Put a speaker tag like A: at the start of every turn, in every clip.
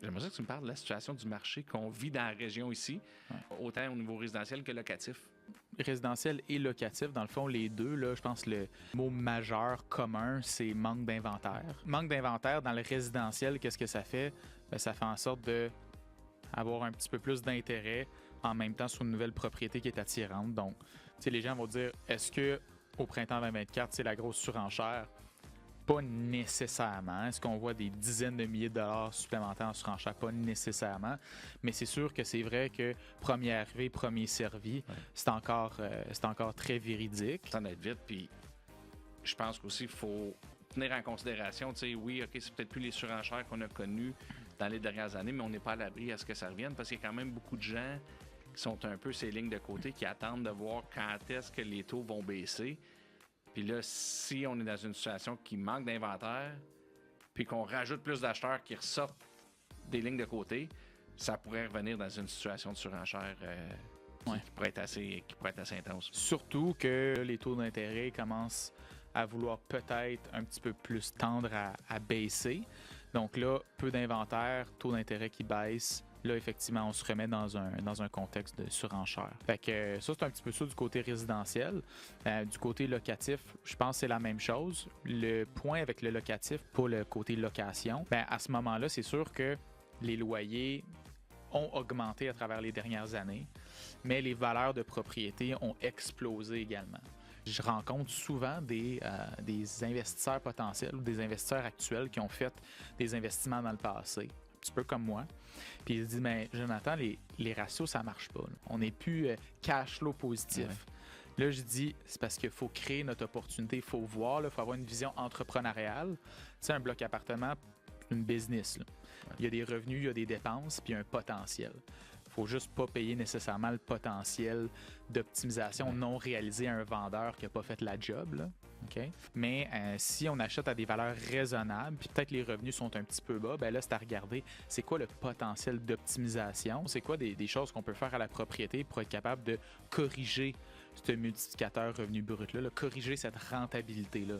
A: J'aimerais ça que tu me parles de la situation du marché qu'on vit dans la région ici, autant au niveau résidentiel que locatif.
B: Résidentiel et locatif, dans le fond, les deux, là, je pense que le mot majeur commun, c'est manque d'inventaire. Manque d'inventaire dans le résidentiel, qu'est-ce que ça fait? Bien, ça fait en sorte d'avoir un petit peu plus d'intérêt en même temps sur une nouvelle propriété qui est attirante. Donc, les gens vont dire, est-ce que au printemps 2024, c'est la grosse surenchère? Pas nécessairement. Est-ce qu'on voit des dizaines de milliers de dollars supplémentaires en surenchère? Pas nécessairement. Mais c'est sûr que c'est vrai que premier arrivé, premier servi, c'est encore très véridique.
A: Ça va être vite, puis je pense qu'aussi, il faut tenir en considération, oui, OK, c'est peut-être plus les surenchères qu'on a connues dans les dernières années, mais on n'est pas à l'abri à ce que ça revienne, parce qu'il y a quand même beaucoup de gens qui sont un peu ces lignes de côté, qui attendent de voir quand est-ce que les taux vont baisser. Puis là, si on est dans une situation qui manque d'inventaire, puis qu'on rajoute plus d'acheteurs qui ressortent des lignes de côté, ça pourrait revenir dans une situation de surenchère qui pourrait être assez intense.
B: Surtout que les taux d'intérêt commencent à vouloir peut-être un petit peu plus tendre à baisser. Donc là, peu d'inventaire, taux d'intérêt qui baisse. Là, effectivement, on se remet dans un contexte de surenchère. Fait que ça, c'est un petit peu ça du côté résidentiel. Du côté locatif, je pense que c'est la même chose. Le point avec le locatif, pour le côté location, à ce moment-là, c'est sûr que les loyers ont augmenté à travers les dernières années, mais les valeurs de propriété ont explosé également. Je rencontre souvent des investisseurs potentiels ou des investisseurs actuels qui ont fait des investissements dans le passé, un petit peu comme moi. Puis ils se disent, mais Jonathan, les ratios, ça marche pas. Là. On n'est plus cash flow positif. Ouais. Là, je dis, c'est parce qu'il faut créer notre opportunité, il faut voir, il faut avoir une vision entrepreneuriale. C'est un bloc appartement, une business. Là. Ouais. Il y a des revenus, il y a des dépenses, puis un potentiel. Il ne faut juste pas payer nécessairement le potentiel d'optimisation non réalisé à un vendeur qui n'a pas fait la job. Là. Okay? Mais si on achète à des valeurs raisonnables, puis peut-être les revenus sont un petit peu bas, bien là, c'est à regarder c'est quoi le potentiel d'optimisation, c'est quoi des choses qu'on peut faire à la propriété pour être capable de corriger ce multiplicateur revenu brut-là, corriger cette rentabilité-là.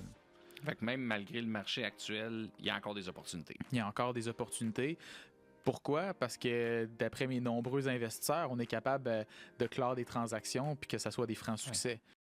A: Fait que même malgré le marché actuel, il y a encore des opportunités.
B: Il y a encore des opportunités. Pourquoi? Parce que d'après mes nombreux investisseurs, on est capable de clore des transactions puis que ça soit des francs succès. Ouais.